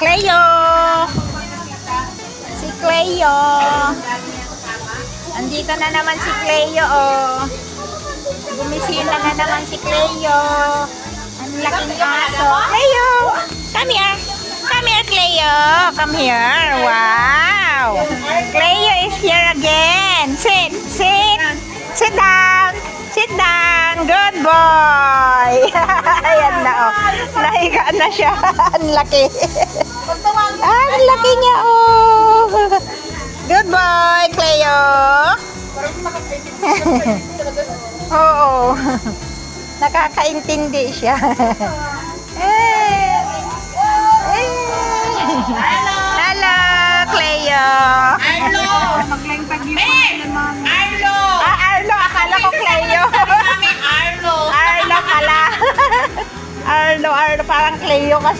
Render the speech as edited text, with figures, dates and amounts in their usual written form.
Cleo! Si Cleo! Andito na naman si Cleo, oh. Bumisita na naman si Cleo. Ang laking aso. Cleo! Come here! Come here, Cleo! Come here! Wow! Cleo is here again! Sit! Sit! Sit down! Sit down! Good boy! Ayan na, oh. Nahiga na siya. Ang laki. Ang laki niya, oh. Good boy, Cleo. Oo. Nakakaintindi siya. Hello, Cleo. Arlo! Arlo! Arlo, akala ko Cleo. Arlo! Arlo pala. Arlo, parang Cleo kasi.